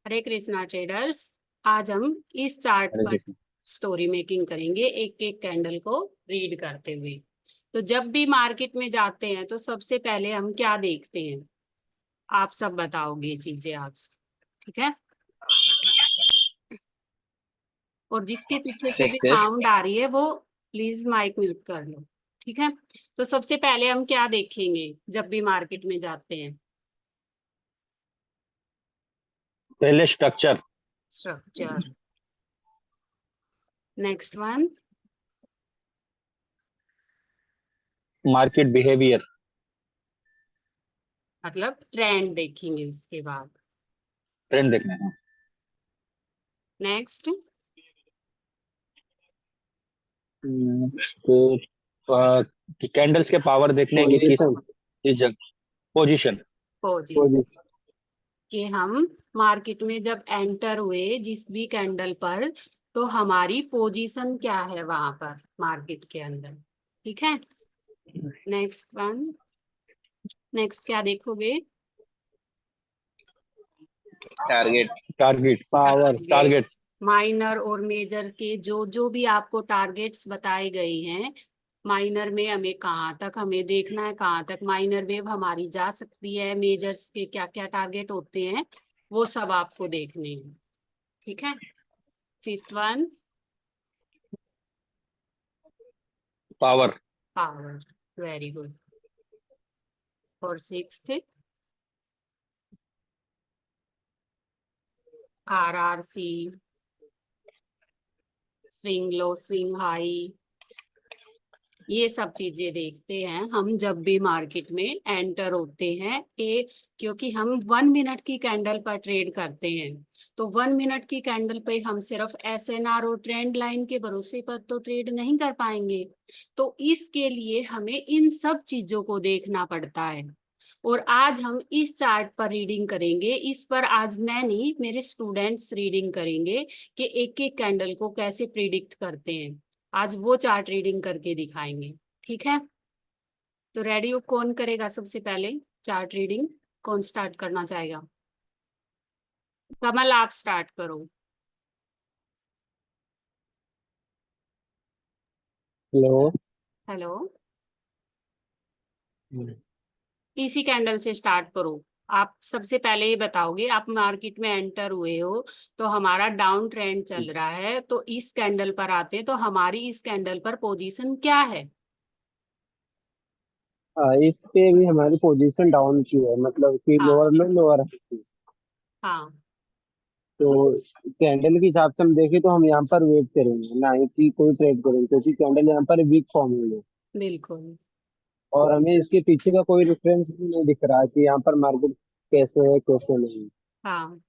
हरे Krishna traders. आज हम इस चार्ट हरे पर कृष्ण। स्टोरी मेकिंग करेंगे, एक एक कैंडल को रीड करते हुए। तो जब भी मार्केट में जाते हैं तो सबसे पहले हम क्या देखते हैं, आप सब बताओगे चीजें आज। ठीक है। और जिसके पीछे से भी ठीक है। साउंड आ रही है वो प्लीज माइक म्यूट कर लो। ठीक है। तो सबसे पहले हम क्या देखेंगे जब भी मार्केट में जाते हैं? पहले structure. Structure. Next one. Market behaviour. मतलब ट्रेंड देखेंगे उसके बाद। ट्रेंड देखना है। नेक्स्ट। तो कैंडल्स के पावर देखने हैं कि किस जगह पोजीशन। पोजीशन। कि हम मार्केट में जब एंटर हुए जिस भी कैंडल पर, तो हमारी पोजीशन क्या है वहां पर मार्केट के अंदर। ठीक है। Next one. नेक्स्ट क्या देखोगे? Target. Target power target. Target. Minor और मेजर के जो जो भी आपको टारगेट्स बताए गए हैं, माइनर में हमें कहाँ तक हमें देखना है, कहाँ तक माइनर वेव हमारी जा सकती है, मेजर्स के क्या क्या टारगेट होते हैं, वो सब आपको देखने हैं। ठीक है। Fifth one. Power. Power. Very good. और sixth. RRC। Swing low swing high. ये सब चीजें देखते हैं हम जब भी मार्केट में एंटर होते हैं। क्योंकि हम 1 मिनट की कैंडल पर ट्रेड करते हैं, तो 1 मिनट की कैंडल पे हम सिर्फ SNR और ट्रेंड लाइन के भरोसे पर तो ट्रेड नहीं कर पाएंगे। तो इसके लिए हमें इन सब चीजों को देखना पड़ता है। और आज हम इस चार्ट पर रीडिंग करेंगे। इस पर आज मैं नहीं, मेरे स्टूडेंट्स रीडिंग करेंगे कि एक एक कैंडल को कैसे प्रिडिक्ट करते हैं। आज वो चार्ट रीडिंग करके दिखाएंगे। ठीक है। तो रेडी हो? कौन करेगा सबसे पहले चार्ट रीडिंग? कौन स्टार्ट करना चाहेगा? कमल आप स्टार्ट करो। हेलो। हेलो। इसी कैंडल से स्टार्ट करो। आप सबसे पहले ये बताओगे, आप मार्केट में एंटर हुए हो तो हमारा डाउन ट्रेंड चल रहा है, तो इस कैंडल पर आते हैं तो हमारी इस कैंडल पर पोजीशन क्या है? हाँ, इस पे भी हमारी पोजीशन डाउन की है, मतलब कि हाँ। लोअर में लोअर है। हाँ। तो कैंडल के हिसाब से हम देखें तो हम यहाँ पर वेट करेंगे, ना ही कि कोई ट्रेड करेंगे, क्योंकि कैंडल यहाँ पर वीक फॉर्म हुई है। बिल्कुल। और हमें इसके पीछे का कोई रेफरेंस भी नहीं दिख रहा कि यहाँ पर मार्केट कैसे है कैसे नहीं। हाँ।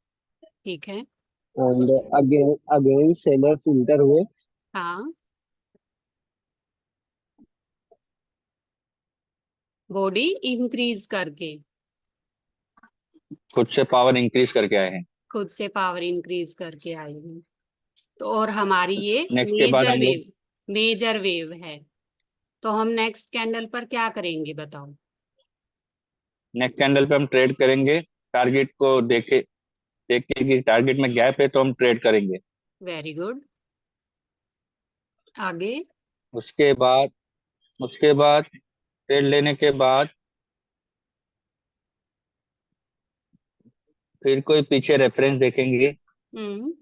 ठीक है। And again again sellers inter हुए। हाँ। बॉडी इंक्रीज करके। खुद से पावर इंक्रीज करके आए हैं। खुद से पावर इंक्रीज करके आई है। तो और हमारी ये नेक्स्ट के बाद मेजर हम लोग वेव, मेजर वेव है। तो हम नेक्स्ट कैंडल पर क्या करेंगे बताओ? नेक्स्ट कैंडल पे हम ट्रेड करेंगे। टारगेट को देख के कि टारगेट में गैप है तो हम ट्रेड करेंगे। Very good. आगे। उसके बाद उसके बाद ट्रेड लेने के बाद फिर कोई पीछे रेफरेंस देखेंगे। हम्म।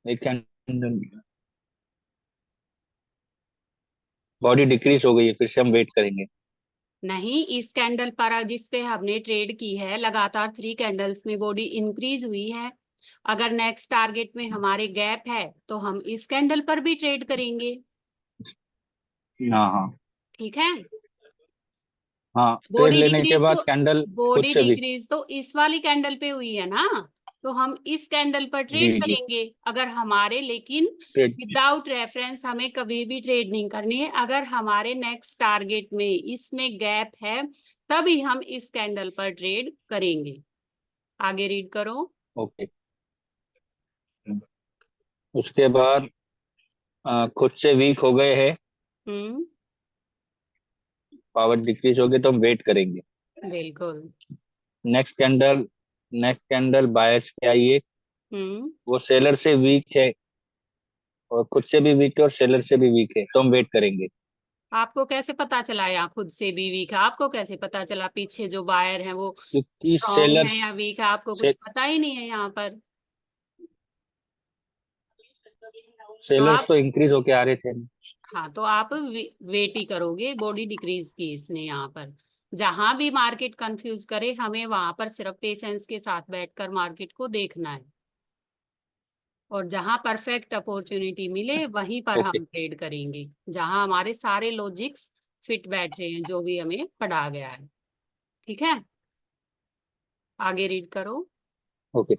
एक कैंडल बॉडी डिक्रीज हो गई है, फिर से हम वेट करेंगे। नहीं, इस कैंडल पर जिस पे हमने ट्रेड की है, लगातार 3 कैंडल्स में बॉडी इंक्रीज हुई है। अगर नेक्स्ट टारगेट में हमारे गैप है तो हम इस कैंडल पर भी ट्रेड करेंगे। हाँ हाँ। ठीक है। हाँ, ट्रेड बॉडी लेने के डिक्रीज बाद तो कैंडल खुद बॉडी से भी। डिक्रीज तो इस वाली कैंडल पे हुई है ना, तो हम इस कैंडल पर जी ट्रेड जी। करेंगे। अगर हमारे, लेकिन ट्रेड। विदाउट रेफरेंस हमें कभी भी ट्रेड नहीं करनी है। अगर हमारे नेक्स्ट टारगेट में इसमें गैप है तभी हम इस कैंडल पर ट्रेड करेंगे। आगे रीड करो। ओके। उसके बाद खुद से वीक हो गए हैं, हम्म। पावर डिक्रीज हो गई तो हम वेट करेंगे। बिल्कुल। नेक्स्ट कैंडल बायर्स की आई है, वो सेलर से वीक है और खुद से भी वीक है और सेलर से भी वीक है, तो हम वेट करेंगे। आपको कैसे पता चला यहाँ खुद से भी वीक है? आपको कैसे पता चला पीछे जो बायर है वो क्योंकि स्ट्रॉन्ग है या वीक है? आपको कुछ से, पता ही नहीं है यहाँ पर। तो सेलर्स आप, तो इंक्रीज होके आ रहे थे। हाँ तो आप वेट ही करोगे, बॉडी डिक्रीज की इसने यहाँ पर। जहां भी मार्केट कंफ्यूज करे हमें वहां पर सिर्फ पेशेंस के साथ बैठकर मार्केट को देखना है, और जहां परफेक्ट अपॉर्चुनिटी मिले वहीं पर ओके। हम ट्रेड करेंगे, जहां हमारे सारे लॉजिक्स फिट बैठ रहे हैं जो भी हमें पढ़ा गया है। ठीक है, आगे रीड करो। ओके।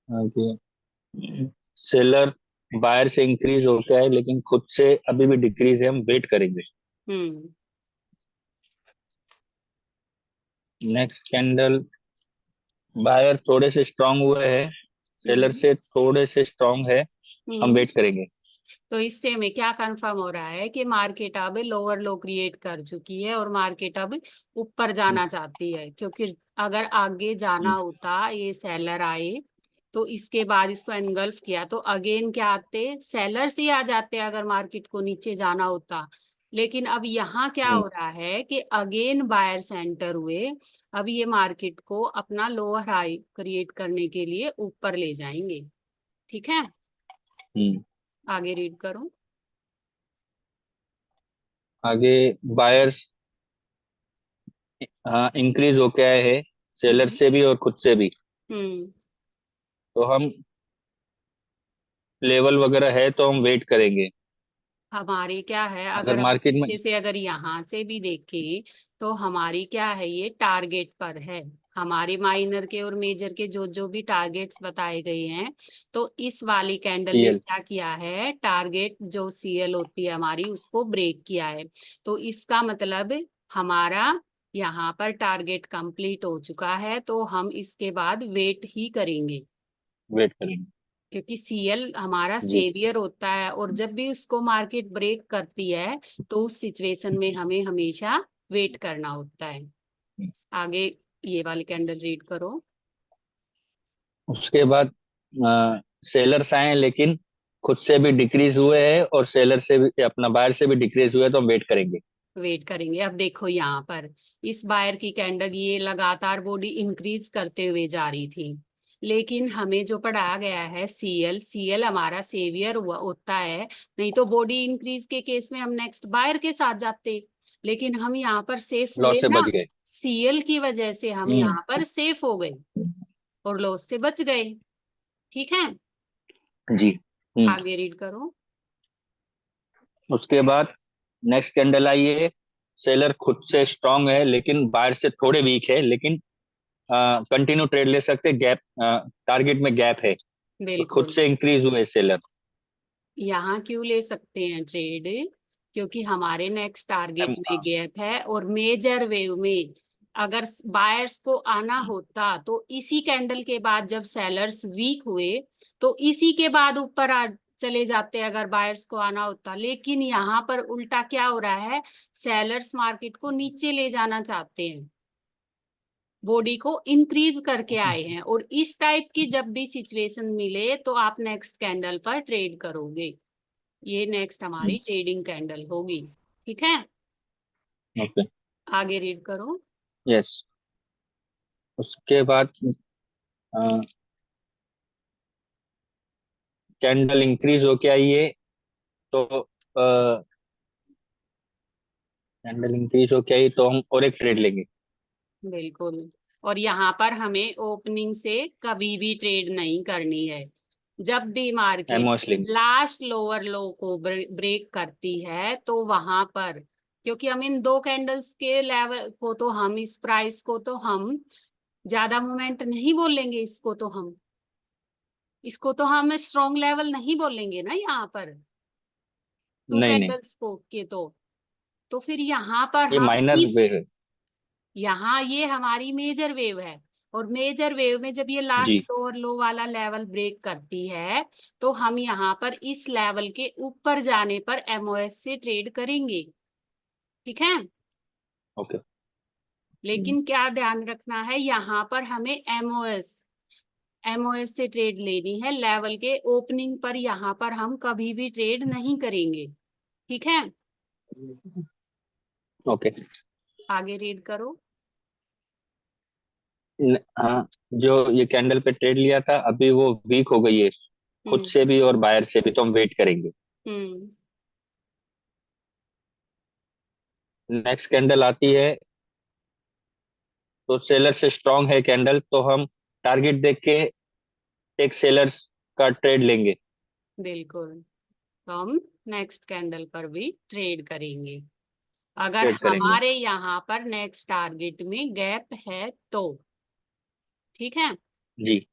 ओके। सेलर बायर से इंक्रीज होके आए लेकिन खुद से अभी भी डिक्रीज है, हम वेट करेंगे। हम्म। नेक्स्ट कैंडल बायर थोड़े से स्ट्रांग हुए हैं, सेलर हम्म। से थोड़े से स्ट्रांग है, हम हम्म। वेट करेंगे। तो इससे हमें क्या कंफर्म हो रहा है कि मार्केट अब लोअर लो क्रिएट कर चुकी है और मार्केट अब ऊपर हम्म, जाना चाहती है, क्योंकि अगर आगे जाना हम्म, होता, ये सेलर आए तो इसके बाद इसको एनगल्फ किया तो अगेन क्या आते, सेलर्स ही आ जाते अगर मार्केट को नीचे जाना होता। लेकिन अब यहाँ क्या हम्म, हो रहा है कि अगेन बायर्स एंटर हुए, अब ये मार्केट को अपना लोअर हाई क्रिएट करने के लिए ऊपर ले जाएंगे। ठीक है, हम्म। आगे रीड करो। आगे बायर्स हाँ इंक्रीज होके आए हैं, सेलर हम्म। से भी और खुद से भी। हम्म। तो हम लेवल वगैरह है तो हम वेट करेंगे। हमारी क्या है, अगर अगर हम मार्केट में पीछे से अगर यहाँ से भी देखें तो हमारी क्या है, ये टारगेट पर है। हमारे माइनर के और मेजर के जो जो भी टारगेट्स बताए गए हैं, तो इस वाली कैंडल ने सीएल क्या किया है, टारगेट जो सीएल होती है हमारी उसको ब्रेक किया है। तो इसका मतलब हमारा यहाँ पर टारगेट कंप्लीट हो चुका है, तो हम इसके बाद वेट ही करेंगे, वेट करेंगे। क्योंकि सीएल हमारा जी। सेवियर होता है और जब भी उसको मार्केट ब्रेक करती है तो उस सिचुएशन में हमें हमेशा वेट करना होता है। आगे ये वाली कैंडल रीड करो। उसके बाद सेलर्स आए लेकिन खुद से भी डिक्रीज हुए हैं और सेलर से भी अपना बायर से भी डिक्रीज हुए हैं, तो हम वेट करेंगे। वेट करेंगे। अब देखो यहाँ पर इस बायर की कैंडल ये लगातार बॉडी इंक्रीज करते हुए जा रही थी, लेकिन हमें जो पढ़ाया गया है सीएल, सीएल हमारा सेवियर हुआ होता है। नहीं तो बॉडी इंक्रीज के केस में हम नेक्स्ट बायर के साथ जाते, लेकिन हम यहाँ पर सेफ लॉस हुए से ना, बच गए। सीएल की वजह से हम हम्म। यहाँ पर सेफ हो गए और लॉस से बच गए। ठीक है, जी। हम्म। आगे रीड करो। उसके बाद नेक्स्ट कैंडल आई है, सेलर खुद से स्ट्रांग है लेकिन बायर से थोड़े वीक है, लेकिन कंटिन्यू ट्रेड ले सकते, गैप टारगेट में गैप है, तो खुद बिल्कुल, से इंक्रीज हुए सेलर। यहाँ क्यों ले सकते हैं ट्रेड, क्योंकि हमारे नेक्स्ट टारगेट में गैप है और मेजर वेव में अगर बायर्स को आना होता तो इसी कैंडल के बाद जब सेलर्स वीक हुए तो इसी के बाद ऊपर आ चले जाते अगर बायर्स को आना होता। लेकिन यहाँ पर उल्टा क्या हो रहा है, सेलर्स मार्केट को नीचे ले जाना चाहते हैं, बॉडी को इंक्रीज करके आए हैं, और इस टाइप की जब भी सिचुएशन मिले तो आप नेक्स्ट कैंडल पर ट्रेड करोगे। ये नेक्स्ट हमारी ट्रेडिंग कैंडल होगी। ठीक है, ओके। आगे रीड करो। यस। उसके बाद कैंडल इंक्रीज होके आई है, तो कैंडल इंक्रीज होके आई तो हम और एक ट्रेड लेंगे। बिल्कुल, और यहाँ पर हमें ओपनिंग से कभी भी ट्रेड नहीं करनी है। जब भी मार्केट एमओएस लेंगे। लास्ट लोअर लो को ब्रेक करती है तो वहां पर, क्योंकि हम इन दो कैंडल्स के लेवल को तो हम इस प्राइस को तो हम ज्यादा मोमेंट नहीं बोलेंगे, इसको तो हम स्ट्रॉन्ग लेवल नहीं बोलेंगे ना यहाँ पर, टू नहीं नहीं, कैंडल्स को के तो फिर यहाँ पर ये हम माइनर इस, वे है। यहाँ ये हमारी मेजर वेव है, और मेजर वेव में जब ये जी। लास्ट लोअर लो वाला लेवल ब्रेक करती है तो हम यहाँ पर इस लेवल के ऊपर जाने पर एमओएस से ट्रेड करेंगे। ठीक है, ओके। लेकिन क्या ध्यान रखना है, यहाँ पर हमें एमओएस से ट्रेड लेनी है। लेवल के ओपनिंग पर यहाँ पर हम कभी भी ट्रेड नहीं करेंगे। ठीक है, ओके। आगे रीड करो। हाँ, जो ये कैंडल पे ट्रेड लिया था अभी वो वीक हो गई है, खुद हम्म से भी और बायर से भी, तो हम वेट करेंगे। हम्म नेक्स्ट कैंडल आती है तो सेलर से स्ट्रांग है कैंडल, तो हम टारगेट देख के एक सेलर्स का ट्रेड लेंगे। बिल्कुल, तो हम नेक्स्ट कैंडल पर भी ट्रेड करेंगे अगर ट्रेड करेंगे। हमारे यहाँ पर नेक्स्ट टारगेट में गैप है तो। ठीक है, जी।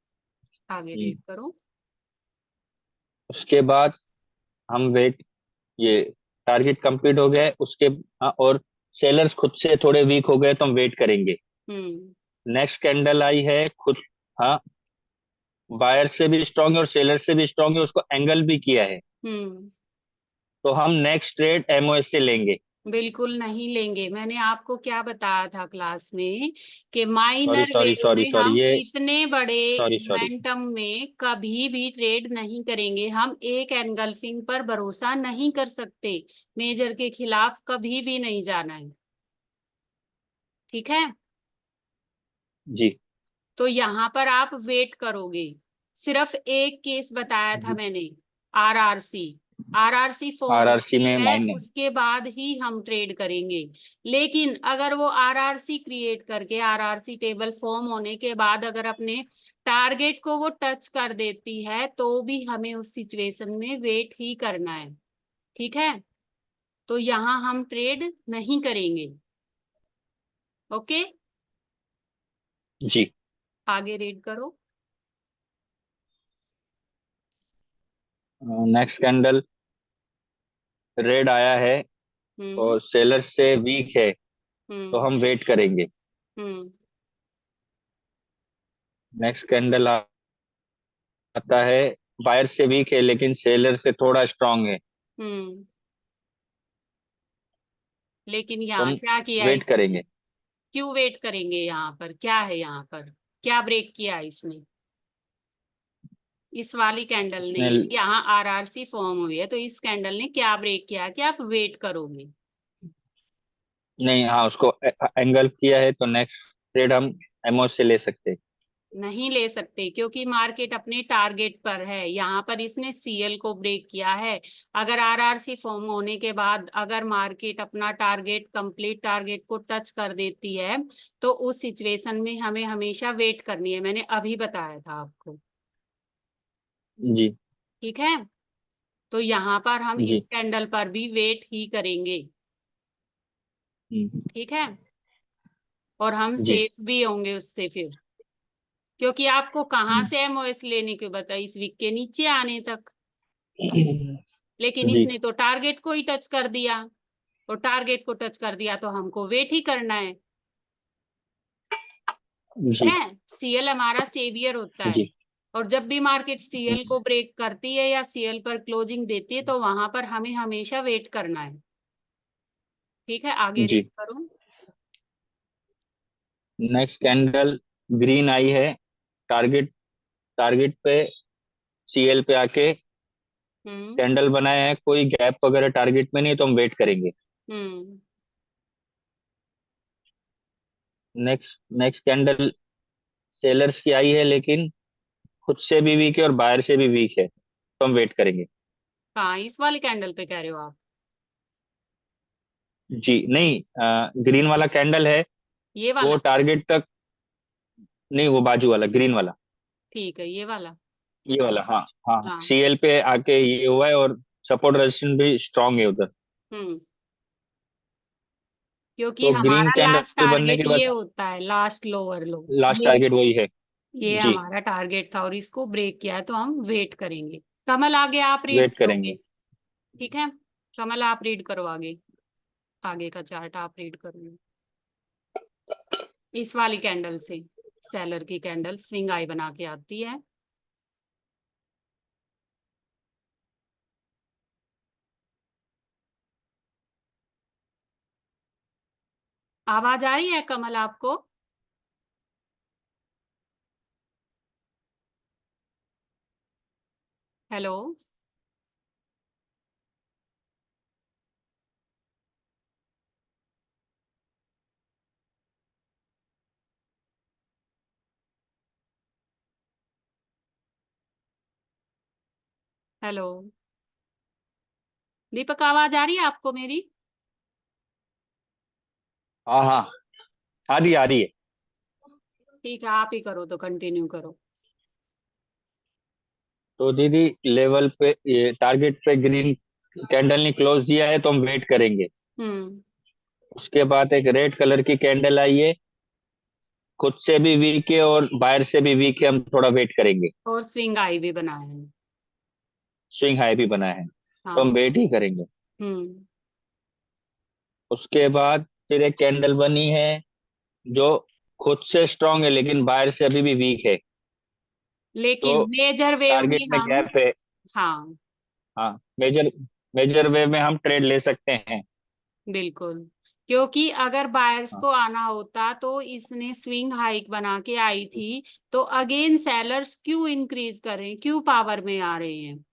आगे हम्म, रीड करो। उसके बाद हम वेट, ये टारगेट कंप्लीट हो गया है उसके, हाँ, और सेलर्स खुद से थोड़े वीक हो गए तो हम वेट करेंगे। हम्म नेक्स्ट कैंडल आई है खुद, हाँ, बायर से भी स्ट्रांग है और सेलर से भी स्ट्रांग है, उसको एंगल भी किया है, हम्म तो हम नेक्स्ट ट्रेड एमओएस से लेंगे। बिल्कुल नहीं लेंगे। मैंने आपको क्या बताया था क्लास में कि sorry minor sorry wave sorry में सॉरी हम ये, इतने बड़े सॉरी सॉरी। मोमेंटम में कभी भी ट्रेड नहीं करेंगे। हम एक एनगल्फिंग पर भरोसा नहीं कर सकते। मेजर के खिलाफ कभी भी नहीं जाना है। ठीक है, जी तो यहाँ पर आप वेट करोगे। सिर्फ एक केस बताया था जी। मैंने, आरआरसी। आरआरसी फॉर्म आरआरसी होती में है माइनर। उसके बाद ही हम ट्रेड करेंगे। लेकिन अगर वो आरआरसी क्रिएट करके, आरआरसी टेबल फॉर्म होने के बाद अगर अपने टारगेट को वो टच कर देती है तो भी हमें उस सिचुएशन में वेट ही करना है। ठीक है, तो यहाँ हम ट्रेड नहीं करेंगे। ओके, जी। आगे रीड करो। नेक्स्ट कैंडल रेड आया है हम्म और सेलर से वीक है, तो हम्म हम वेट करेंगे। हम्म नेक्स्ट कैंडल आता है, बायर से वीक है लेकिन सेलर से थोड़ा स्ट्रांग है, हम्म लेकिन तो यहाँ हम क्या किया वेट इसने? करेंगे। क्यों वेट करेंगे? यहाँ पर क्या है? यहाँ पर क्या ब्रेक किया इसने? इस वाली कैंडल ने, इसने, यहाँ आरआरसी फॉर्म हुई है तो इस कैंडल ने क्या ब्रेक किया कि आप वेट करोगे? नहीं, हाँ, उसको एंगल किया है, तो नेक्स्ट ट्रेड हम एमओ से ले सकते हैं। नहीं ले सकते क्योंकि मार्केट अपने टारगेट पर है। यहाँ पर इसने सीएल को ब्रेक किया है। अगर आरआरसी फॉर्म होने के बाद अगर मार्केट अपना टारगेट, कंप्लीट टारगेट को टच कर देती है तो उस सिचुएशन में हमें हमेशा वेट करनी है। मैंने अभी बताया था आपको। जी ठीक है, तो यहाँ पर हम इस जी। कैंडल पर भी वेट ही करेंगे। हम्म, ठीक है, और हम जी सेफ भी होंगे उससे फिर, क्योंकि आपको कहाँ से एमओएस लेने के बताया, इस वीक के नीचे आने तक। लेकिन जी इसने तो टारगेट को ही टच कर दिया, और टारगेट को टच कर दिया तो हमको वेट ही करना है। ठीक जी है, सीएल हमारा सेवियर होता है। जी और जब भी मार्केट सीएल को ब्रेक करती है या सीएल पर क्लोजिंग देती है तो वहां पर हमें हमेशा वेट करना है। ठीक है, आगे जी। रीड करूं। नेक्स्ट कैंडल ग्रीन आई है, टारगेट टारगेट पे सीएल पे आके हम्म कैंडल बनाए हैं, कोई गैप वगैरह टारगेट में नहीं, तो हम वेट करेंगे। हम्म नेक्स्ट नेक्स्ट कैंडल सेलर्स की आई है लेकिन खुद से भी वीक है और बायर से भी वीक है, तो हम वेट करेंगे। कहाँ, इस वाली कैंडल पे कह रहे हो आप? जी नहीं, ग्रीन वाला कैंडल है, ये वो वाला? टारगेट तक नहीं, वो बाजू वाला ग्रीन वाला, ठीक है, ये वाला। ये वाला, हाँ हाँ, हाँ। सीएल पे आके ये हुआ है और सपोर्ट रेजिस्टेंस भी स्ट्रांग है उधर। हम्म क्योंकि तो ग्रीन हमारा लास्ट कैंडल बनने टारगेट के ये बाद होता है, लास्ट लोअर लो। लास्ट टारगेट वही है। ये जी, हमारा टारगेट था और इसको ब्रेक किया है तो हम वेट करेंगे। कमल, आगे आप रीड वेट करोगे? करेंगे। ठीक है, कमल आप रीड करो आगे। आगे का चार्ट आप रीड करो। इस वाली कैंडल से सेलर की कैंडल स्विंग आई बना के आती है। आवाज आ रही है कमल आपको? हेलो। हेलो दीपक, आवाज आ रही है आपको मेरी? हाँ हाँ, आ रही है। ठीक है, आप ही करो तो कंटिन्यू करो। तो दीदी, लेवल पे ये टारगेट पे ग्रीन कैंडल ने क्लोज दिया है तो हम वेट करेंगे। हम्म। उसके बाद एक रेड कलर की कैंडल आई है, खुद से भी वीक है और बाहर से भी वीक है, हम थोड़ा वेट करेंगे। और स्विंग आई भी बनाए हैं। स्विंग हाई भी बना है तो हम हाँ। वेट ही करेंगे। हम्म। उसके बाद फिर एक कैंडल बनी है जो खुद से स्ट्रांग है लेकिन बाहर से अभी भी वीक है। लेकिन तो मेजर वेव टारगेट में में हम, गैप है। हाँ हाँ, मेजर मेजर वे में हम ट्रेड ले सकते हैं। बिल्कुल, क्योंकि अगर बायर्स हाँ को आना होता तो इसने स्विंग हाइक बना के आई थी, तो अगेन सेलर्स क्यों इंक्रीज करें, क्यों पावर में आ रहे हैं?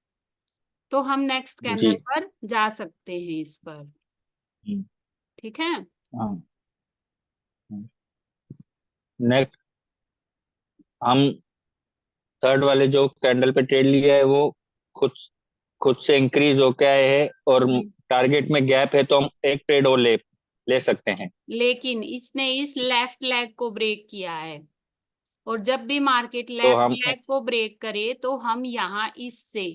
तो हम नेक्स्ट जी। कैंडल पर जा सकते हैं इस पर। हम्म, ठीक है। हाँ। नेक्स्ट, हम थर्ड वाले जो कैंडल पे ट्रेड लिया है वो खुद खुद से इंक्रीज होके आए हैं और हम्म। टारगेट में गैप है तो हम एक ट्रेड और ले ले सकते हैं। लेकिन इसने इस लेफ्ट लेग को ब्रेक किया है, और जब भी मार्केट तो लेफ्ट हम लेग को ब्रेक करे तो हम यहाँ इससे,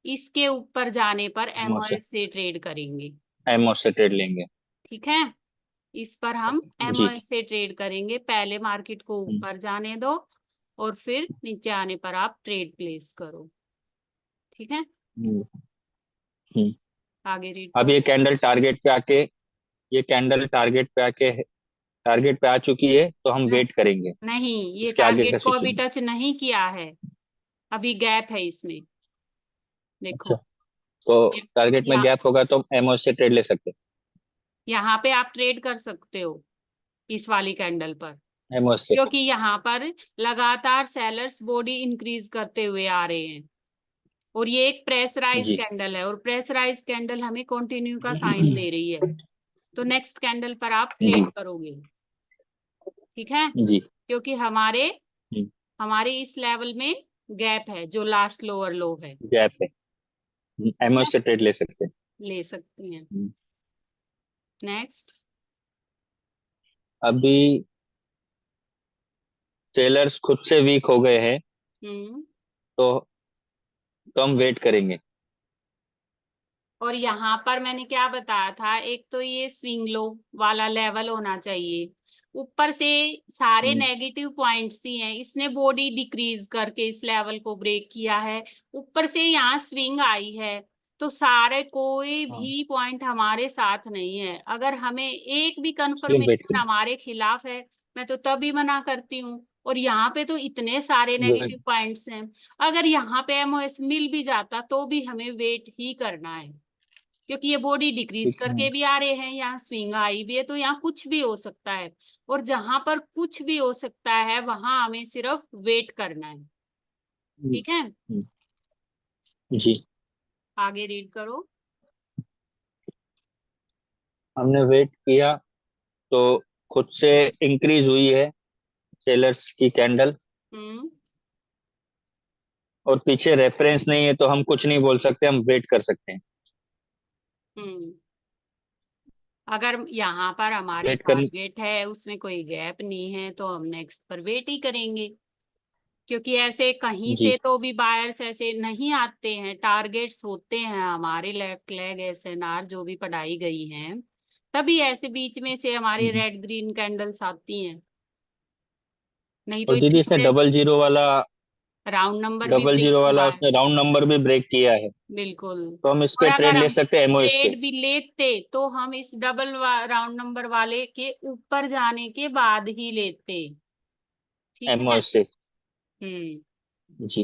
इसके ऊपर जाने पर एमओ से एमओएस से ट्रेड करेंगे। एमओ से ट्रेड लेंगे। ठीक है, इस पर हम जी। एमओएस से ट्रेड करेंगे। पहले मार्केट को हम्म, ऊपर जाने दो और फिर नीचे आने पर आप ट्रेड प्लेस करो। ठीक है, हम्म, हम्म। आगे रीड अब करो। ये कैंडल टारगेट पे आ चुकी है तो हम न- वेट करेंगे। नहीं, ये इसके आगे का टारगेट को अभी सिचुएशन। टच नहीं किया है, अभी गैप है इसमें। अच्छा, देखो, तो टारगेट में यहाँ गैप होगा तो हम एमओ से ट्रेड ले सकते यहाँ पे आप ट्रेड कर सकते हो इस वाली कैंडल पर, हैं, एमओ से। क्योंकि यहाँ पर लगातार सेलर्स बॉडी इंक्रीज करते हुए आ रहे हैं, और ये एक प्रेशराइज जी। कैंडल है, और प्रेशराइज कैंडल हमें कंटिन्यू का साइन दे रही है। तो नेक्स्ट कैंडल पर आप जी। ट्रेड करोगे। ठीक है, जी। क्योंकि हमारे हम्म, हमारे इस लेवल में गैप है जो लास्ट लोअर लो है। गैप है, ठीक एमओ है, से ट्रेड ले सकते हैं। ले सकते हैं। हम्म, नेक्स्ट। अभी सेलर्स खुद से वीक हो गए हैं हम्म। तो हम वेट करेंगे। और यहाँ पर मैंने क्या बताया था, एक तो ये स्विंग लो वाला लेवल होना चाहिए, ऊपर से सारे हम्म, नेगेटिव पॉइंट्स ही हैं, इसने बॉडी डिक्रीज करके इस लेवल को ब्रेक किया है, ऊपर से यहाँ स्विंग आई है, तो सारे कोई हाँ, भी पॉइंट हमारे साथ नहीं है। अगर हमें एक भी इसलिए हम वेट कंफर्मेशन करेंगे। हमारे खिलाफ है, मैं तो तभी मना करती हूँ। और यहाँ पे तो इतने सारे नेगेटिव पॉइंट्स हैं, अगर यहाँ पे एमओएस मिल भी जाता तो भी हमें वेट ही करना है, क्योंकि ये बॉडी डिक्रीज ठीक है। करके भी आ रहे हैं, यहाँ स्विंग आई भी है, तो यहाँ कुछ भी हो सकता है। और जहां पर कुछ भी हो सकता है वहां हमें सिर्फ वेट करना है। हम्म, ठीक है, हम्म, जी। आगे रीड करो। हमने वेट किया तो खुद से इंक्रीज हुई है सेलर्स की कैंडल, हम्म। और पीछे रेफरेंस नहीं है तो हम कुछ नहीं बोल सकते, हम वेट कर सकते हैं। हम्म। अगर यहाँ पर हमारे वेट करने। टारगेट है उसमें कोई गैप नहीं है तो हम नेक्स्ट पर वेट ही करेंगे, क्योंकि ऐसे कहीं जी। से तो भी बायर्स ऐसे नहीं आते हैं, टारगेट्स होते हैं हमारे लेफ्ट लेग एसएनआर जो भी पढ़ाई गई हैं, तभी ऐसे बीच में से हमारी हम्म। रेड ग्रीन कैंडल्स आती हैं, नहीं तो और दीदी, इतनी इसने राउंड नंबर भी ब्रेक हुआ है। उसने राउंड नंबर भी ब्रेक किया है बिल्कुल। तो हम इस और पे अगर ट्रेड ले हम सकते हैं एमओएस पे। ट्रेड भी लेते तो हम इस राउंड नंबर वाले के ऊपर जाने के बाद ही लेते। ठीक है। एमओएस से। हम्म। जी।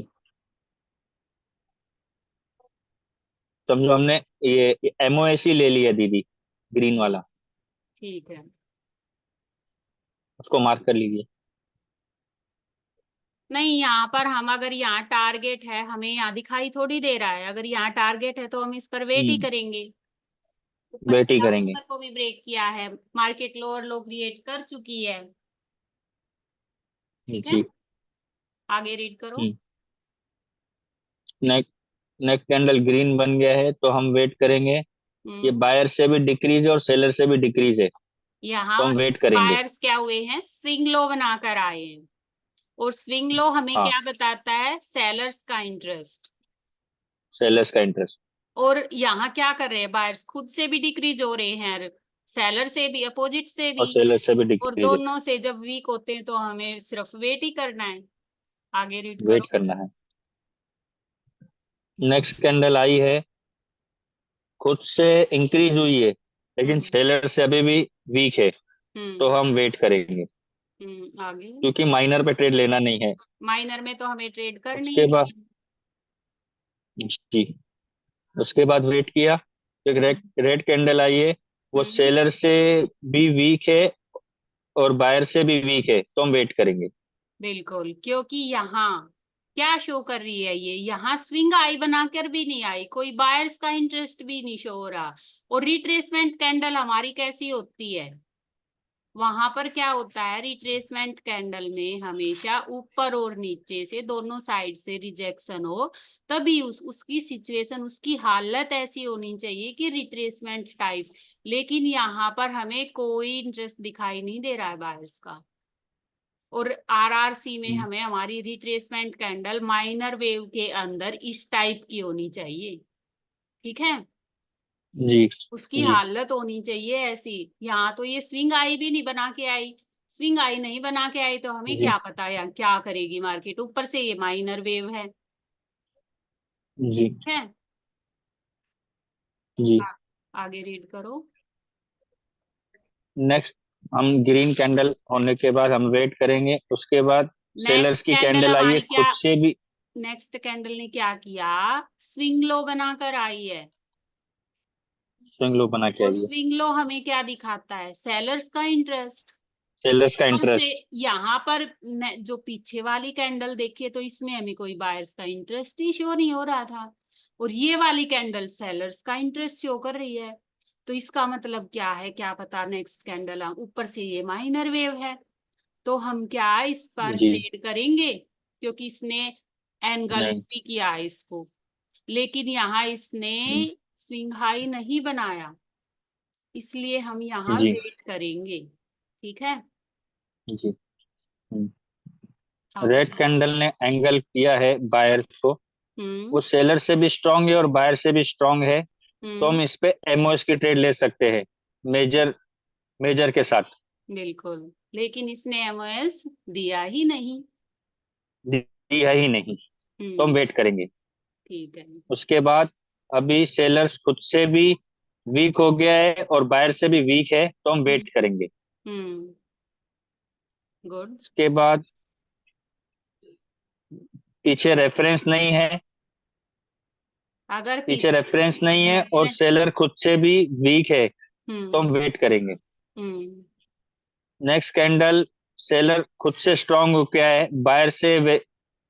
समझो हमने ये एमओएस ही ले लिया दीदी, ग्रीन वाला। ठीक है, उसको मार्क कर लीजिए। नहीं, यहाँ पर हम अगर यहाँ टारगेट है, हमें यहाँ दिखाई थोड़ी दे रहा है। अगर यहाँ टारगेट है तो हम इस पर वेट ही करेंगे। ऊपर वेट से ही डाउन करेंगे। ऊपर को भी ब्रेक किया है, मार्केट लोअर लो क्रिएट कर चुकी है। ठीक है, जी। आगे रीड करो। नेक्स्ट नेक्स्ट कैंडल ग्रीन बन गया है तो हम वेट करेंगे। ये हम्म बायर से भी डिक्रीज है और सेलर से भी डिक्रीज है, तो यहाँ हम वेट करेंगे। बायर्स क्या हुए हैं, स्विंग लो बनाकर आए हैं। और स्विंग लो हमें हाँ, क्या बताता है, सेलर्स का इंटरेस्ट। सेलर्स का इंटरेस्ट। और यहाँ क्या कर रहे हैं, बायर्स खुद से भी डिक्रीज हो रहे हैं, सेलर से भी, अपोजिट से और भी। सेलर से भी और डिक्रीज है, दोनों से जब वीक होते हैं तो हमें सिर्फ वेट ही करना है। आगे रीड वेट करो। करना है। नेक्स्ट कैंडल आई है, खुद से इंक्रीज हुई है लेकिन हम्म सेलर से अभी भी वीक है, तो हम्म हम वेट करेंगे आगे। क्योंकि माइनर पे ट्रेड लेना नहीं है। माइनर में तो हमें ट्रेड करनी उसके ही बाद, नहीं। जी, उसके बाद वेट किया तो एक रेड रेड कैंडल आई है, वो हम्म सेलर से भी वीक है और बायर से भी वीक है, तो हम वेट करेंगे। बिल्कुल, क्योंकि यहाँ क्या शो कर रही है, ये यहाँ स्विंग आई बनाकर भी नहीं आई, कोई बायर्स का इंटरेस्ट भी नहीं शो हो रहा। और रिट्रेसमेंट कैंडल हमारी कैसी होती है, वहां पर क्या होता है, रिट्रेसमेंट कैंडल में हमेशा ऊपर और नीचे से दोनों साइड से रिजेक्शन हो, तभी उसकी सिचुएशन, उसकी हालत ऐसी होनी चाहिए कि रिट्रेसमेंट टाइप। लेकिन यहाँ पर हमें कोई इंटरेस्ट दिखाई नहीं दे रहा है बायर्स का। और आरआरसी में हमें हमारी रिट्रेसमेंट कैंडल माइनर वेव के अंदर इस टाइप की होनी चाहिए। ठीक है, जी। उसकी जी। हालत होनी चाहिए ऐसी। यहाँ तो ये स्विंग आई भी नहीं बना के आई, स्विंग आई नहीं बना के आई, तो हमें जी। क्या पता या क्या करेगी मार्केट। ऊपर से ये माइनर वेव है। जी। है, जी। आगे रीड करो। नेक्स्ट, हम ग्रीन कैंडल होने के बाद हम वेट करेंगे। उसके बाद नेक्स्ट सेलर्स की कैंडल कैंडल आई है हमारी क्या, खुद से भी। नेक्स्ट कैंडल ने क्या किया, स्विंग लो बनाकर आई है। स्विंग लो बना के और आई है, स्विंग लो हमें क्या दिखाता है, सेलर्स का इंटरेस्ट। सेलर्स का ऊपर से इंटरेस्ट। यहाँ पर जो पीछे वाली कैंडल देखिए तो इसमें हमें कोई बायर्स का इंटरेस्ट ही शो नहीं हो रहा था। और ये वाली कैंडल सेलर्स का इंटरेस्ट शो कर रही है। तो इसका मतलब क्या है, क्या पता नेक्स्ट कैंडल हम, ऊपर से ये माइनर वेव है, तो हम क्या इस पर जी। ट्रेड करेंगे, क्योंकि इसने एनगल्फ नहीं। भी किया है इसको। लेकिन यहाँ इसने स्विंग हाई नहीं बनाया, इसलिए हम यहाँ जी। वेट करेंगे। ठीक है, जी। आगे। रेड कैंडल ने एंगल किया है बायर्स को, हम्म वो सेलर से भी स्ट्रांग है और बायर से भी स्ट्रांग है, तो हम्म हम इस पे एमओएस की ट्रेड ले सकते हैं, मेजर मेजर के साथ। बिल्कुल, लेकिन इसने एमओएस दिया ही नहीं। दिया ही नहीं, तो हम हम्म वेट करेंगे। ठीक है। उसके बाद अभी सेलर्स खुद से भी वीक हो गया है और बायर से भी वीक है, तो हम हम्म वेट करेंगे। हम्म गुड। उसके बाद पीछे रेफरेंस नहीं है, अगर पीछे पीछे रेफरेंस नहीं है और रेफरेंस, सेलर खुद से भी वीक है, तो हम्म हम वेट करेंगे। हम्म नेक्स्ट कैंडल, सेलर खुद से स्ट्रांग हो गया है,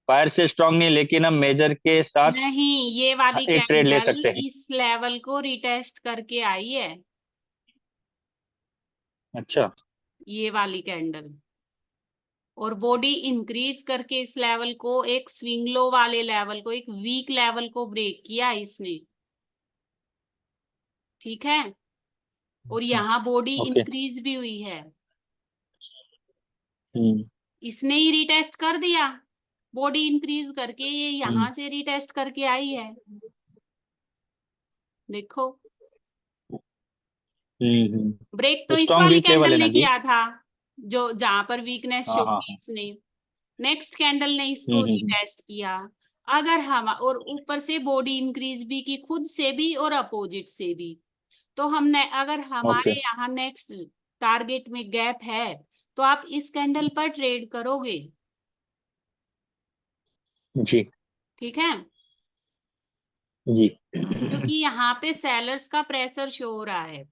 बायर से स्ट्रांग नहीं, लेकिन हम मेजर के साथ नहीं, ये वाली एक ट्रेड ले कैंडल सकते हैं। इस लेवल को रिटेस्ट करके आई है, अच्छा। ये वाली कैंडल। और बॉडी इंक्रीज करके इस लेवल को, एक स्विंग लो वाले लेवल को, एक वीक लेवल को ब्रेक किया इसने। ठीक है, और यहाँ बॉडी ओके। इंक्रीज भी हुई है, हम्म। इसने ही रिटेस्ट कर दिया। बॉडी इंक्रीज करके ये हम्म। यहाँ से रिटेस्ट करके आई है, देखो। ब्रेक तो इस स्ट्रांग वाली वीक लेवल कैंडल है ने ना जी। किया था, जो जहां पर वीकनेस हाँ, शो हाँ, की हाँ। इसने। नेक्स्ट कैंडल ने इसको हम्म। रिटेस्ट किया। अगर हम, और ऊपर से बॉडी इंक्रीज भी की, खुद से भी और अपोजिट से भी। तो हमने, अगर ओके। हमारे यहाँ नेक्स्ट टारगेट में गैप है, तो आप इस कैंडल पर ट्रेड करोगे। जी। ठीक है, जी। क्योंकि यहाँ पे सेलर्स का प्रेशर शो हो रहा है,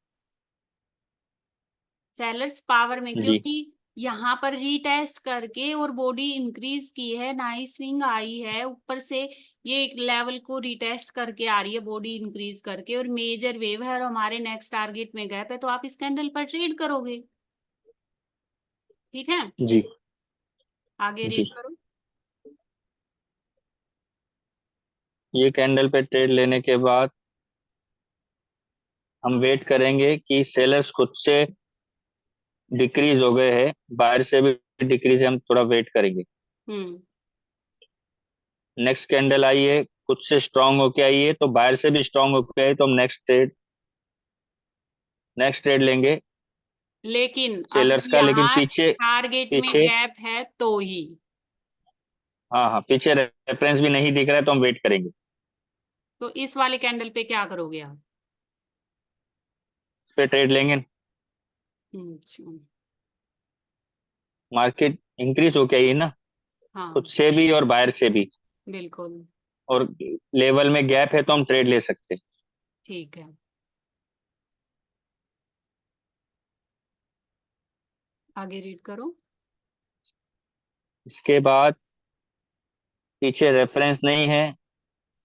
सेलर्स पावर में। जी। क्योंकि यहाँ पर रीटेस्ट करके और बॉडी इंक्रीज की है, नाइस स्विंग आई है ऊपर से, ये एक लेवल को रीटेस्ट करके आ रही है बॉडी इंक्रीज करके, और मेजर वेव है और हमारे नेक्स्ट टारगेट में गैप है, तो आप इस कैंडल पर ट्रेड करोगे। ठीक है, जी आगे जी। रीड करो। ये कैंडल पे ट्रेड लेने के बाद हम वेट करेंगे कि सेलर्स खुद से डिक्रीज हो गए हैं, बायर से भी डिक्रीज है, हम थोड़ा वेट करेंगे। हम्म। नेक्स्ट कैंडल आई है, खुद से स्ट्रांग होके आई है, तो बायर से भी स्ट्रांग होके आई, तो हम नेक्स्ट ट्रेड लेंगे लेकिन अगर सेलर्स का, लेकिन यहाँ पीछे टारगेट में पीछे गैप है तो ही, हाँ हाँ, पीछे रेफरेंस भी नहीं दिख रहा है, तो हम वेट करेंगे। तो इस वाले कैंडल पे क्या करोगे आप? इस पे ट्रेड लेंगे। अच्छा। मार्केट इंक्रीज होके आई है ना, खुद हाँ, से भी और बायर से भी, बिल्कुल। और लेवल में गैप है, तो हम ट्रेड ले सकते हैं। ठीक है, आगे रीड करो। इसके बाद पीछे रेफरेंस नहीं है,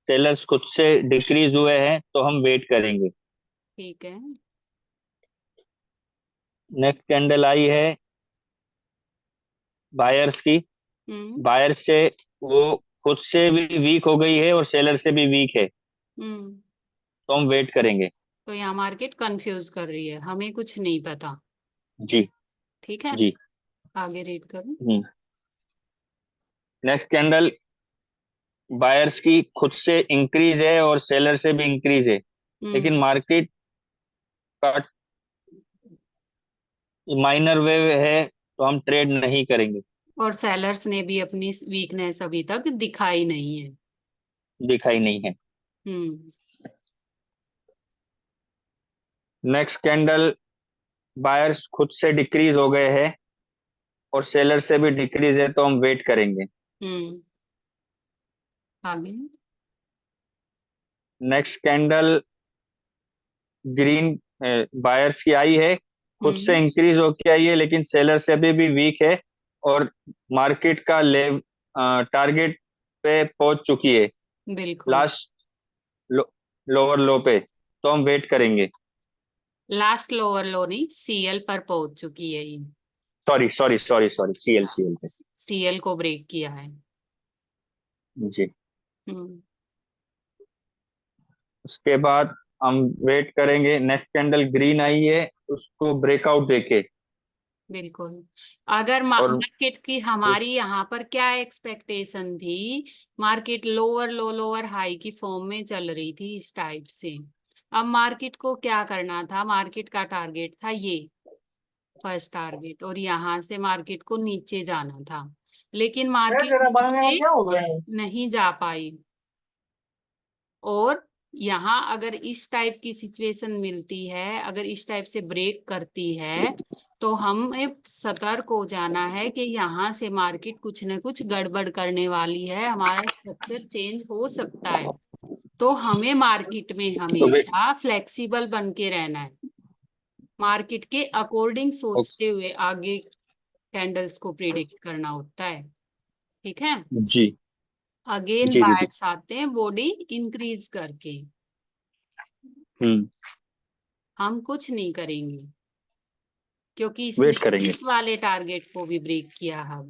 सेलर्स खुद से डिक्रीज हुए हैं, तो हम वेट करेंगे। ठीक है। नेक्स्ट कैंडल आई है बायर्स की, हम्म। बायर से वो खुद से भी वीक हो गई है और सेलर से भी वीक है, हम्म। तो हम वेट करेंगे। तो यहाँ मार्केट कंफ्यूज कर रही है, हमें कुछ नहीं पता। जी ठीक है, जी। आगे रीड करो। नेक्स्ट कैंडल बायर्स की खुद से इंक्रीज है और सेलर से भी इंक्रीज है, हम्म। लेकिन मार्केट का माइनर वेव है, तो हम ट्रेड नहीं करेंगे। और सेलर्स ने भी अपनी वीकनेस अभी तक दिखाई नहीं है। दिखाई नहीं है। हम्म। नेक्स्ट कैंडल बायर्स खुद से डिक्रीज हो गए हैं और सेलर से भी डिक्रीज है, तो हम वेट करेंगे। हम्म। आगे। नेक्स्ट कैंडल ग्रीन बायर्स की आई है, खुद से हम्म। इंक्रीज होके आई है, लेकिन सेलर से अभी भी वीक है, और मार्केट का लेव टारगेट पे पहुंच चुकी है, बिल्कुल। लास्ट लोअर लो पे, तो हम वेट करेंगे। लास्ट लोअर लो नहीं, सीएल पर पहुंच चुकी है ये। Sorry sorry sorry sorry, CL पे। सीएल को ब्रेक किया है। जी। हम्म। उसके बाद हम वेट करेंगे, नेक्स्ट कैंडल ग्रीन आई है, उसको ब्रेकआउट देके, बिल्कुल। अगर और मार्केट की हमारी यहाँ पर क्या एक्सपेक्टेशन थी, मार्केट लोअर लो लोअर हाई की फॉर्म में चल रही थी इस टाइप से। अब मार्केट को क्या करना था, मार्केट का टारगेट था ये फर्स्ट टारगेट, और यहाँ से मार्केट को नीचे जाना था, लेकिन मार्केट नीचे नहीं जा पाई। और यहाँ अगर इस टाइप की सिचुएशन मिलती है, अगर इस टाइप से ब्रेक करती है, तो हमें सतर्क हो जाना है कि यहाँ से मार्केट कुछ न कुछ गड़बड़ करने वाली है, हमारा स्ट्रक्चर चेंज हो सकता है। तो हमें मार्केट में तो वेट। हमेशा फ्लेक्सिबल बन के रहना है, मार्केट के अकॉर्डिंग सोचते हुए आगे कैंडल्स को प्रिडिक्ट करना होता है। ठीक है, जी अगेन जी दीदी। बायर्स आते हैं बॉडी इंक्रीज करके, हम्म। हम कुछ नहीं करेंगे क्योंकि वेट इसने करेंगे। इस वाले टारगेट को भी ब्रेक किया हम।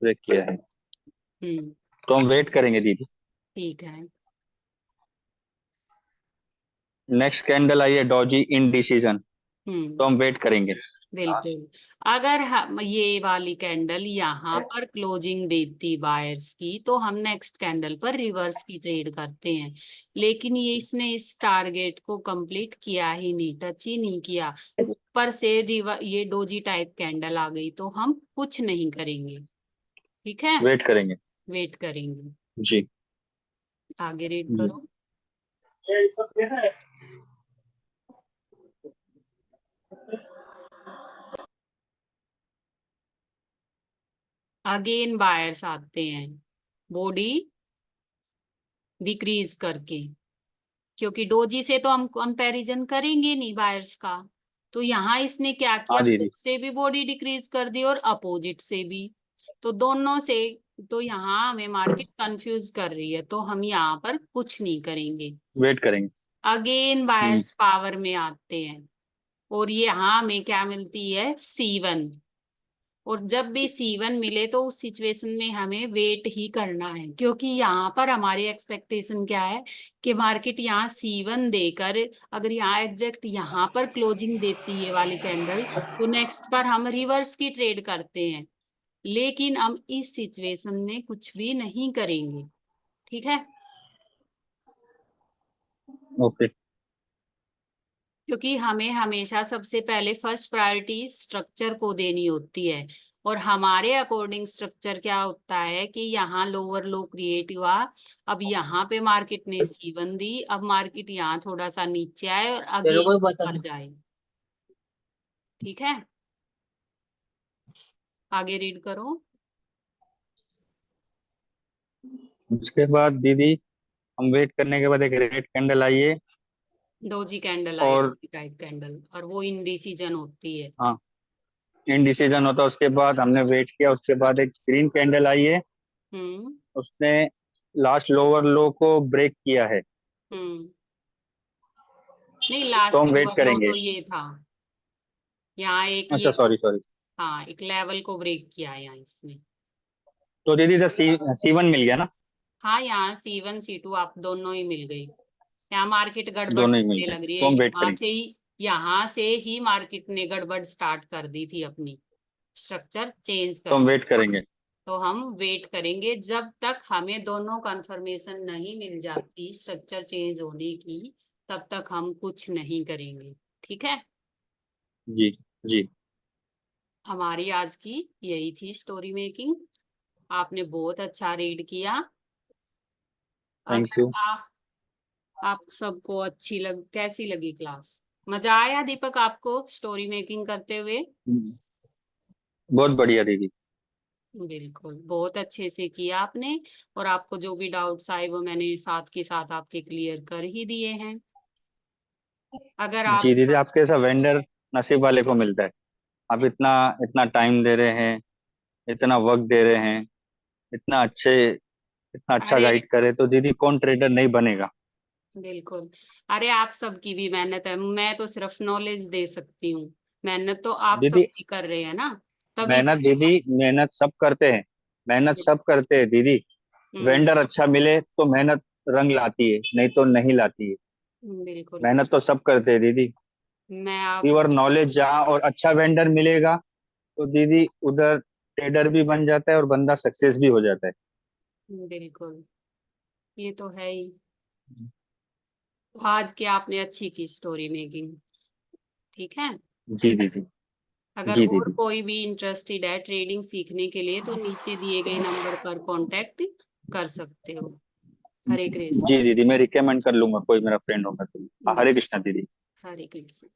ब्रेक किया है, हम्म। तो हम वेट करेंगे दीदी। ठीक है। नेक्स्ट कैंडल आई है डॉजी इन डिसीजन, तो हम्म। हम वेट करेंगे। बिल्कुल। अगर हम ये वाली कैंडल यहाँ पर क्लोजिंग देती बायर्स की, तो हम नेक्स्ट कैंडल पर रिवर्स की ट्रेड करते हैं, लेकिन ये इसने इस टारगेट को कंप्लीट किया ही नहीं, टच ही नहीं किया, ऊपर से ये डोजी टाइप कैंडल आ गई, तो हम कुछ नहीं करेंगे। ठीक है, वेट करेंगे। वेट करेंगे। जी आगे रीड जी। करो। अगेन बायर्स आते हैं बॉडी डिक्रीज करके, क्योंकि डोजी से तो हम कंपैरिजन करेंगे नहीं बायर्स का, तो यहाँ इसने क्या हाँ किया, दीदी। खुद से भी बॉडी डिक्रीज कर दी और अपोजिट से भी, तो दोनों से। तो यहाँ हमें मार्केट कंफ्यूज कर रही है, तो हम यहाँ पर कुछ नहीं करेंगे। वेट करेंगे। अगेन हम्म। बायर्स पावर में आते हैं, और ये यहाँ हमें क्या मिलती है, C1। और जब भी C1 मिले तो उस सिचुएशन में हमें वेट ही करना है, क्योंकि यहाँ पर हमारी एक्सपेक्टेशन क्या है कि मार्केट यहाँ C1 देकर अगर यहाँ एग्जैक्ट यहाँ पर क्लोजिंग देती है वाली कैंडल, तो नेक्स्ट पर हम रिवर्स की ट्रेड करते हैं। लेकिन हम इस सिचुएशन में कुछ भी नहीं करेंगे, ठीक है, ओके। क्योंकि हमें हमेशा सबसे पहले फर्स्ट प्रायोरिटी स्ट्रक्चर को देनी होती है। और हमारे अकॉर्डिंग स्ट्रक्चर क्या होता है कि यहाँ लोअर लो क्रिएट हुआ, अब यहाँ पे मार्केट ने C1 दी, अब मार्केट यहाँ थोड़ा सा नीचे आए और अगेन ऊपर जाए, ठीक है। आगे रीड करो। उसके बाद दीदी हम वेट करने के बाद एक रेड कैंडल आई है। डोजी कैंडल आई, और टाइप कैंडल, और वो इनडिसीजन होती है। हाँ, इनडिसीजन होता है। उसके बाद हमने वेट किया, उसके बाद एक ग्रीन कैंडल आई है, हम्म। उसने लास्ट लोअर लो को ब्रेक किया है, हम्म। नहीं, तो लास्ट हम वेट लोअर लो करेंगे। तो ये था, यहाँ एक अच्छा, ये, सॉरी सॉरी। हाँ, एक लेवल को ब्रेक किया है यहाँ इसने। तो दीदी इधर C1 मिल गया ना? हाँ, यहाँ C1 C2 आप दोनों ही मिल गई। यहाँ मार्केट गड़बड़ दोनों ही मिल करने गए, लग रही तो है, हम वेट करेंगे। यहाँ से ही मार्केट ने गड़बड़ स्टार्ट कर दी थी, अपनी स्ट्रक्चर चेंज तो कर हम दी। वेट करेंगे। तो हम वेट करेंगे जब तक हमें दोनों कंफर्मेशन नहीं मिल जाती स्ट्रक्चर चेंज होने की, तब तक हम कुछ नहीं करेंगे, ठीक है। जी जी। हमारी आज की यही थी स्टोरी मेकिंग। आपने बहुत अच्छा रीड किया। थैंक अगर यू। आप सबको अच्छी कैसी लगी क्लास? मजा आया दीपक आपको स्टोरी मेकिंग करते हुए? बहुत बढ़िया दीदी। बिल्कुल, बहुत अच्छे से किया आपने। और आपको जो भी डाउट्स आए वो मैंने साथ के साथ आपके क्लियर कर ही दिए हैं। अगर आप जी दीदी, आपके ऐसा वेंडर नसीब वाले को मिलता है। आप इतना इतना टाइम दे रहे हैं, इतना वक्त दे रहे हैं, इतना अच्छे इतना अच्छा अरे गाइड करे, तो दीदी कौन ट्रेडर नहीं बनेगा? बिल्कुल, अरे आप सबकी भी मेहनत है, मैं तो सिर्फ नॉलेज दे सकती हूँ। मेहनत तो आप सब दीदी भी कर रहे हैं ना, तभी मेहनत, तो। दीदी मेहनत सब करते हैं, मेहनत सब करते हैं दीदी। हम्म। वेंडर अच्छा मिले तो मेहनत रंग लाती है, नहीं तो नहीं लाती है। बिल्कुल। मेहनत तो सब करते हैं दीदी। मैं आप प्योर नॉलेज जहाँ और अच्छा वेंडर मिलेगा, तो दीदी उधर ट्रेडर भी बन जाता है और बंदा सक्सेस भी हो जाता है। बिल्कुल, ये तो है ही। आज की आपने अच्छी की स्टोरी मेकिंग, ठीक है। जी दीदी। अगर जी और दीदी। कोई भी इंटरेस्टेड है ट्रेडिंग सीखने के लिए तो नीचे दिए गए नंबर पर कांटेक्ट कर सकते हो। हरे कृष्ण। जी दीदी, मैं रिकमेंड कर लूंगा, कोई मेरा फ्रेंड होगा तो। हरे बिल्कुल। कृष्णा दीदी। हरे कृष्ण।